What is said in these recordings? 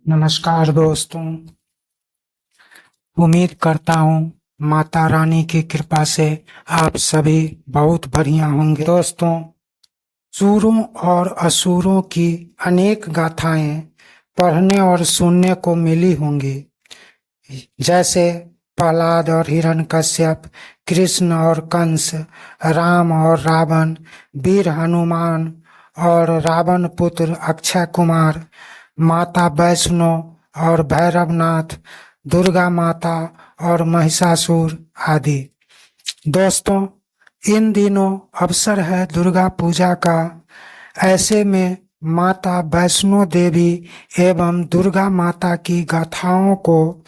नमस्कार दोस्तों। उम्मीद करता हूँ माता रानी की कृपा से आप सभी बहुत बढ़िया होंगे। दोस्तों, सूरों और असुरों की अनेक गाथाएं पढ़ने और सुनने को मिली होंगी, जैसे प्रहलाद और हिरण्यकश्यप, कृष्ण और कंस, राम और रावण, वीर हनुमान और रावण पुत्र अक्षय कुमार, माता वैष्णो और भैरवनाथ, दुर्गा माता और महिषासुर आदि। दोस्तों, इन दिनों अवसर है दुर्गा पूजा का। ऐसे में माता वैष्णो देवी एवं दुर्गा माता की गाथाओं को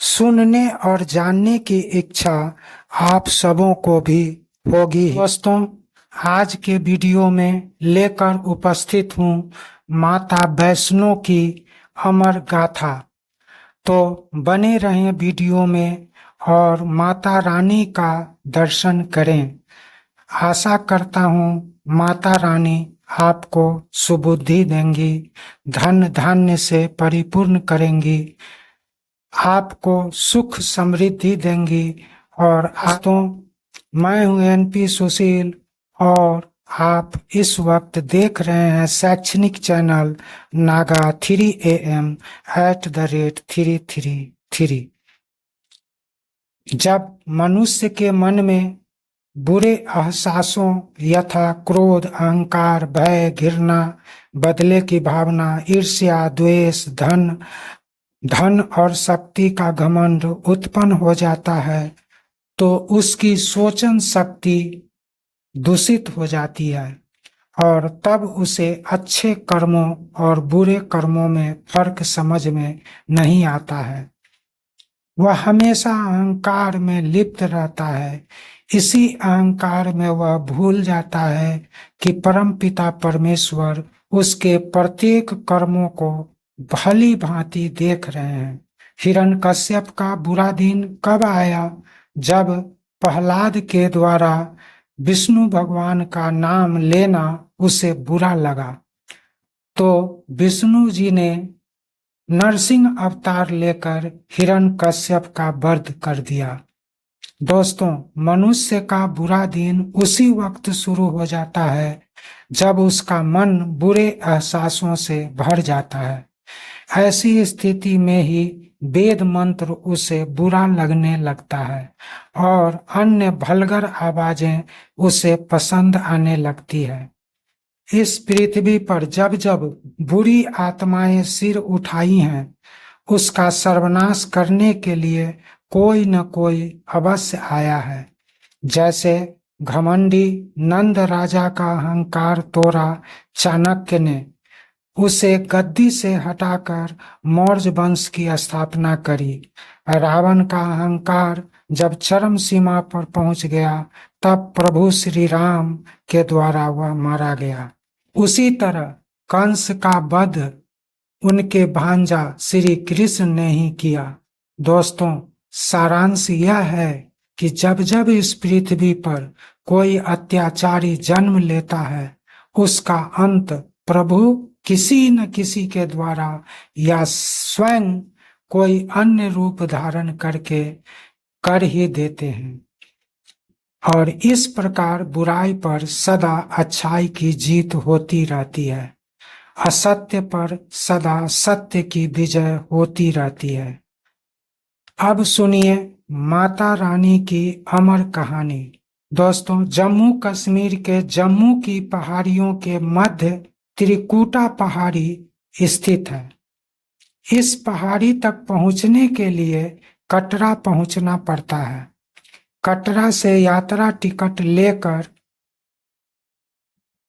सुनने और जानने की इच्छा आप सबों को भी होगी। दोस्तों, आज के वीडियो में लेकर उपस्थित हूँ माता वैष्णो की अमर गाथा। तो बने रहें वीडियो में और माता रानी का दर्शन करें। आशा करता हूँ माता रानी आपको सुबुद्धि देंगी, धन धान्य से परिपूर्ण करेंगी, आपको सुख समृद्धि देंगी। और दोस्तों, मैं हूँ एनपी सुशील और आप इस वक्त देख रहे हैं शैक्षणिक चैनल नागा 3am @333। जब मनुष्य के मन में बुरे एहसासों यथा क्रोध, अहंकार, भय, घृणा, बदले की भावना, ईर्ष्या, द्वेष, धन और शक्ति का घमंड उत्पन्न हो जाता है, तो उसकी सोचन शक्ति दूषित हो जाती है और तब उसे अच्छे कर्मों और बुरे कर्मों में फर्क समझ में नहीं आता है। वह हमेशा अहंकार में लिप्त रहता है। इसी अहंकार में वह भूल जाता है कि परम पिता परमेश्वर उसके प्रत्येक कर्मों को भली भांति देख रहे हैं। हिरण्यकश्यप का बुरा दिन कब आया? जब प्रहलाद के द्वारा विष्णु भगवान का नाम लेना उसे बुरा लगा, तो विष्णु जी ने नरसिंह अवतार लेकर हिरण्यकश्यप का वध कर दिया। दोस्तों, मनुष्य का बुरा दिन उसी वक्त शुरू हो जाता है जब उसका मन बुरे एहसासों से भर जाता है। ऐसी स्थिति में ही वेद मंत्र उसे बुरा लगने लगता है और अन्य भलगर आवाजें उसे पसंद आने लगती है। इस पृथ्वी पर जब जब बुरी आत्माएं सिर उठाई हैं, उसका सर्वनाश करने के लिए कोई न कोई अवश्य आया है। जैसे घमंडी नंद राजा का अहंकार तोड़ा चाणक्य ने, उसे गद्दी से हटाकर मौर्य वंश की स्थापना करी। रावण का अहंकार जब चरम सीमा पर पहुंच गया, तब प्रभु श्री राम के द्वारा वह मारा गया। उसी तरह कंस का वध उनके भांजा श्री कृष्ण ने ही किया। दोस्तों, सारांश यह है कि जब जब इस पृथ्वी पर कोई अत्याचारी जन्म लेता है, उसका अंत प्रभु किसी न किसी के द्वारा या स्वयं कोई अन्य रूप धारण करके कर ही देते हैं। और इस प्रकार बुराई पर सदा अच्छाई की जीत होती रहती है। असत्य पर सदा सत्य की विजय होती रहती है। अब सुनिए माता रानी की अमर कहानी। दोस्तों, जम्मू कश्मीर के जम्मू की पहाड़ियों के मध्य त्रिकुटा पहाड़ी स्थित है। इस पहाड़ी तक पहुंचने के लिए कटरा पहुंचना पड़ता है। कटरा से यात्रा टिकट लेकर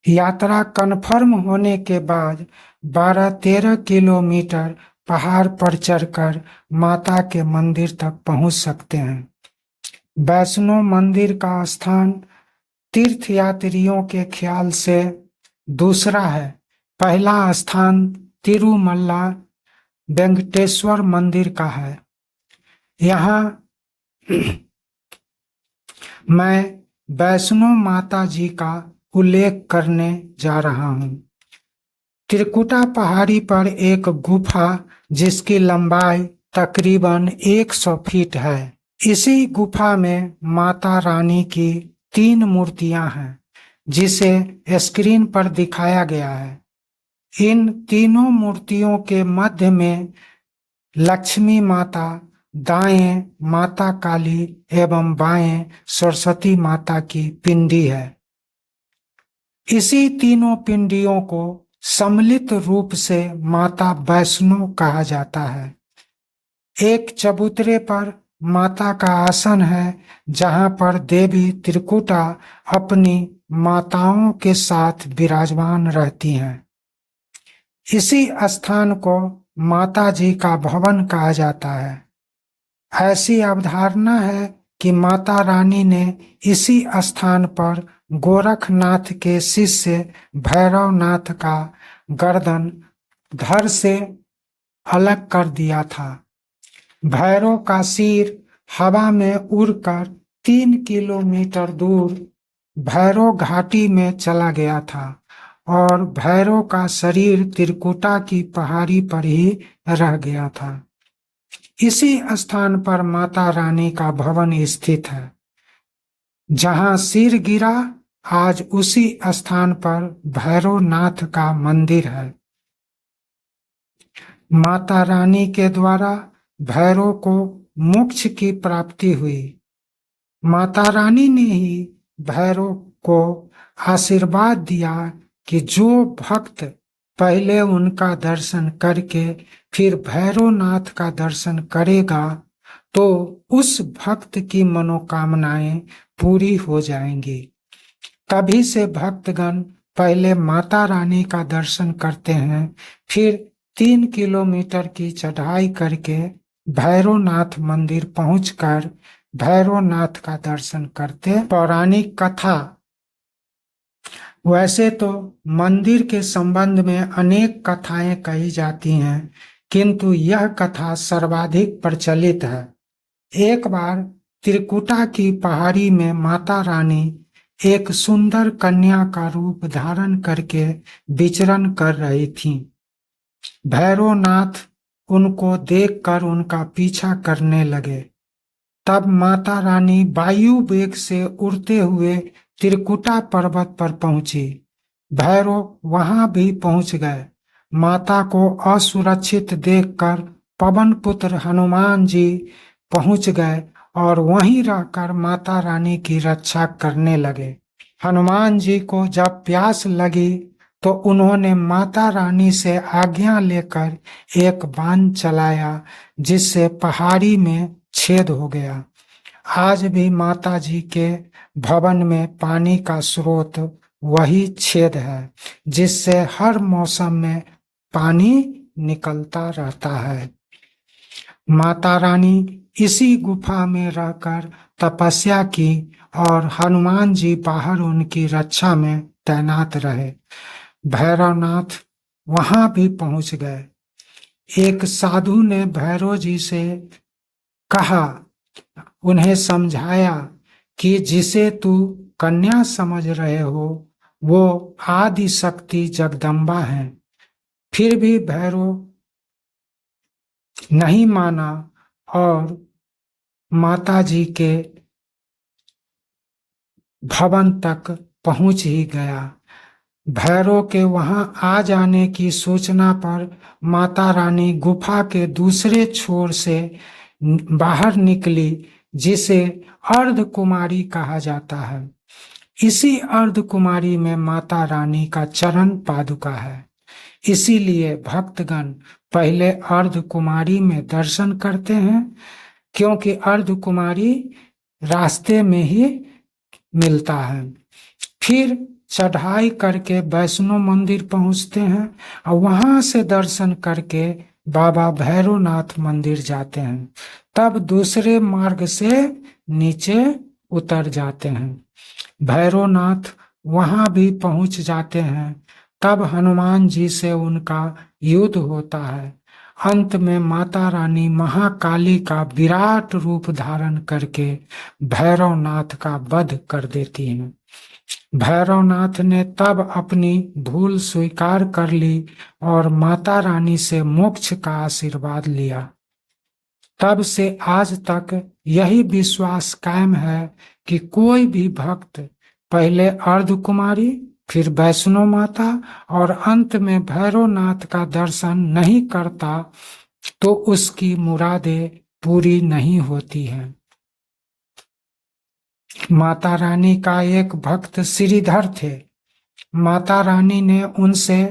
यात्रा कन्फर्म होने के बाद 12-13 किलोमीटर पहाड़ पर चढ़कर माता के मंदिर तक पहुंच सकते हैं। वैष्णो मंदिर का स्थान तीर्थयात्रियों के ख्याल से दूसरा है। पहला स्थान तिरुमल्ला वेंकटेश्वर मंदिर का है। यहाँ मैं वैष्णो माता जी का उल्लेख करने जा रहा हूँ। त्रिकुटा पहाड़ी पर एक गुफा जिसकी लंबाई तकरीबन 100 फीट है। इसी गुफा में माता रानी की 3 मूर्तियां हैं जिसे स्क्रीन पर दिखाया गया है। इन तीनों मूर्तियों के मध्य में लक्ष्मी माता, दाएं माता काली एवं बाएं सरस्वती माता की पिंडी है। इसी तीनों पिंडियों को सम्मिलित रूप से माता वैष्णो कहा जाता है। एक चबूतरे पर माता का आसन है जहां पर देवी त्रिकुटा अपनी माताओं के साथ विराजमान रहती हैं। इसी स्थान को माता जी का भवन कहा जाता है। ऐसी अवधारणा है कि माता रानी ने इसी स्थान पर गोरखनाथ के शिष्य भैरवनाथ का गर्दन धड़ से अलग कर दिया था। भैरव का सिर हवा में उड़कर 3 किलोमीटर दूर भैरव घाटी में चला गया था और भैरव का शरीर त्रिकुटा की पहाड़ी पर ही रह गया था। इसी स्थान पर माता रानी का भवन स्थित है। जहां सिर गिरा, आज उसी स्थान पर भैरवनाथ का मंदिर है। माता रानी के द्वारा भैरव को मोक्ष की प्राप्ति हुई। माता रानी ने ही भैरव को आशीर्वाद दिया कि जो भक्त पहले उनका दर्शन करके फिर भैरवनाथ का दर्शन करेगा तो उस भक्त की मनोकामनाएं पूरी हो जाएंगी। तभी से भक्तगण पहले माता रानी का दर्शन करते हैं, फिर 3 किलोमीटर की चढ़ाई करके भैरवनाथ मंदिर पहुंचकर भैरवनाथ का दर्शन करते। पौराणिक कथा। वैसे तो मंदिर के संबंध में अनेक कथाएं कही जाती हैं, किंतु यह कथा सर्वाधिक प्रचलित है। एक बार त्रिकुटा की पहाड़ी में माता रानी एक सुंदर कन्या का रूप धारण करके विचरण कर रही थीं। भैरवनाथ उनको देखकर उनका पीछा करने लगे। तब माता रानी वायु वेग से उड़ते हुए त्रिकुटा पर्वत पर पहुंची। भैरव वहां भी पहुंच गए। माता को असुरक्षित देखकर पवन पुत्र हनुमान जी पहुंच गए और वहीं रहकर माता रानी की रक्षा करने लगे। हनुमान जी को जब प्यास लगी तो उन्होंने माता रानी से आज्ञा लेकर एक बाण चलाया, जिससे पहाड़ी में छेद हो गया। आज भी माता जी के भवन में पानी का स्रोत वही छेद है, जिससे हर मौसम में पानी निकलता रहता है। माता रानी इसी गुफा में रहकर तपस्या की और हनुमान जी बाहर उनकी रक्षा में तैनात रहे। भैरवनाथ वहां भी पहुंच गए। एक साधु ने भैरव जी से कहा, उन्हें समझाया कि जिसे तू कन्या समझ रहे हो वो आदि शक्ति जगदम्बा है। फिर भी भैरव नहीं माना और माता जी के भवन तक पहुंच ही गया। भैरव के वहां आ जाने की सूचना पर माता रानी गुफा के दूसरे छोर से बाहर निकली, जिसे अर्धकुमारी कहा जाता है। इसी अर्धकुमारी में माता रानी का चरण पादुका है। इसीलिए भक्तगण पहले अर्धकुमारी में दर्शन करते हैं, क्योंकि अर्धकुमारी रास्ते में ही मिलता है। फिर चढ़ाई करके वैष्णो मंदिर पहुंचते हैं और वहां से दर्शन करके बाबा भैरवनाथ मंदिर जाते हैं। तब दूसरे मार्ग से नीचे उतर जाते हैं। भैरवनाथ वहां भी पहुंच जाते हैं। तब हनुमान जी से उनका युद्ध होता है। अंत में माता रानी महाकाली का विराट रूप धारण करके भैरवनाथ का वध कर देती हैं। भैरवनाथ ने तब अपनी भूल स्वीकार कर ली और माता रानी से मोक्ष का आशीर्वाद लिया। तब से आज तक यही विश्वास कायम है कि कोई भी भक्त पहले अर्धकुमारी, फिर वैष्णो माता और अंत में भैरवनाथ का दर्शन नहीं करता तो उसकी मुरादें पूरी नहीं होती हैं। माता रानी का एक भक्त श्रीधर थे। माता रानी ने उनसे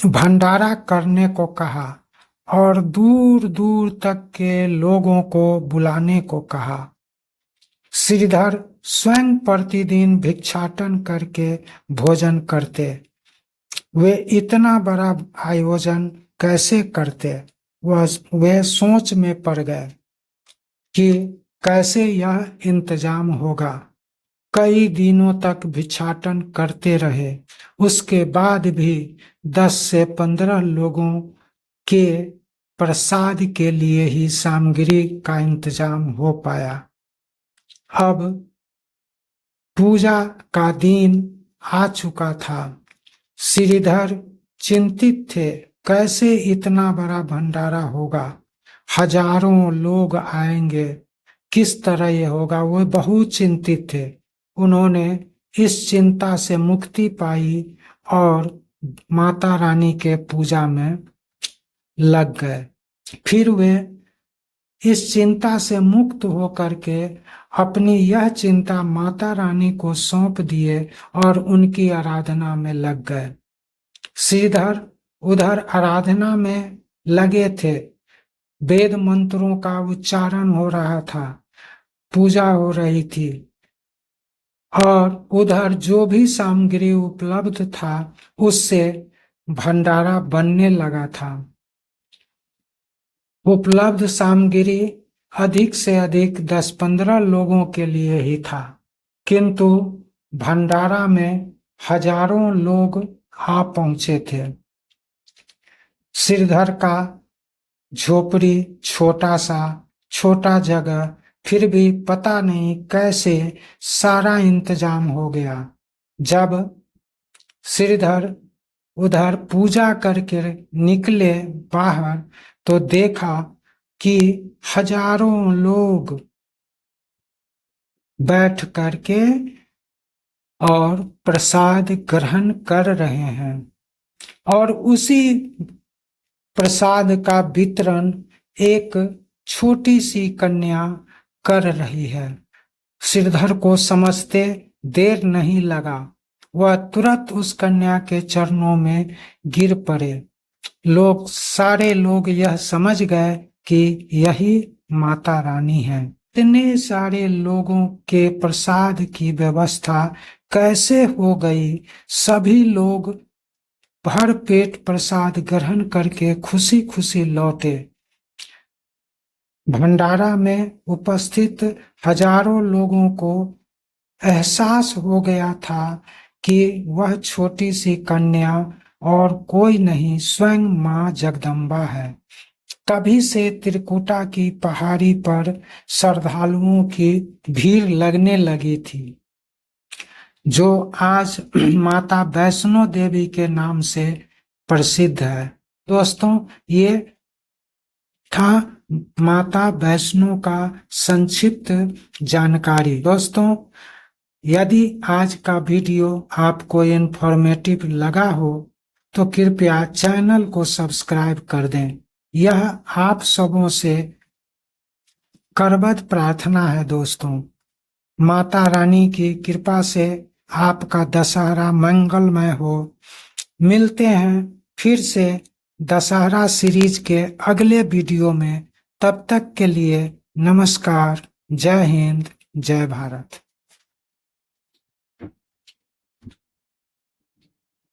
भंडारा करने को कहा और दूर दूर तक के लोगों को बुलाने को कहा। श्रीधर स्वयं प्रतिदिन भिक्षाटन करके भोजन करते। वे इतना बड़ा आयोजन कैसे करते? वे सोच में पड़ गए कि कैसे यह इंतजाम होगा। कई दिनों तक भिक्षाटन करते रहे। उसके बाद भी 10 से 15 लोगों के प्रसाद के लिए ही सामग्री का इंतजाम हो पाया। अब पूजा का दिन आ चुका था। श्रीधर चिंतित थे, कैसे इतना बड़ा भंडारा होगा, हजारों लोग आएंगे, किस तरह ये होगा। वो बहुत चिंतित थे। उन्होंने इस चिंता से मुक्ति पाई और माता रानी के पूजा में लग गए। फिर वे इस चिंता से मुक्त होकर के अपनी यह चिंता माता रानी को सौंप दिए और उनकी आराधना में लग गए। श्रीधर उधर आराधना में लगे थे। वेद मंत्रों का उच्चारण हो रहा था, पूजा हो रही थी और उधर जो भी सामग्री उपलब्ध था उससे भंडारा बनने लगा था। उपलब्ध सामग्री अधिक से अधिक 10-15 लोगों के लिए ही था, किंतु भंडारा में हजारों लोग आ पहुंचे थे। श्रीधर का झोपड़ी छोटा जगह, फिर भी पता नहीं कैसे सारा इंतजाम हो गया। जब श्रीधर उधर पूजा करके निकले बाहर तो देखा कि हजारों लोग बैठ करके और प्रसाद ग्रहण कर रहे हैं और उसी प्रसाद का वितरण एक छोटी सी कन्या कर रही है। श्रीधर को समझते देर नहीं लगा। वह तुरंत उस कन्या के चरणों में गिर पड़े। सारे लोग यह समझ गए कि यही माता रानी है। इतने सारे लोगों के प्रसाद की व्यवस्था कैसे हो गई? सभी लोग भर पेट प्रसाद ग्रहण करके खुशी खुशी लौटे। भंडारा में उपस्थित हजारों लोगों को एहसास हो गया था कि वह छोटी सी कन्या और कोई नहीं, स्वयं मां जगदम्बा है। तभी से त्रिकुटा की पहाड़ी पर श्रद्धालुओं की भीड़ लगने लगी थी, जो आज माता वैष्णो देवी के नाम से प्रसिद्ध है। दोस्तों, ये था माता वैष्णो का संक्षिप्त जानकारी। दोस्तों, यदि आज का वीडियो आपको इन्फॉर्मेटिव लगा हो तो कृपया चैनल को सब्सक्राइब कर दें। यह आप सबों से करबद्ध प्रार्थना है। दोस्तों, माता रानी की कृपा से आपका दशहरा मंगलमय हो। मिलते हैं फिर से दशहरा सीरीज के अगले वीडियो में। तब तक के लिए नमस्कार। जय हिंद, जय भारत।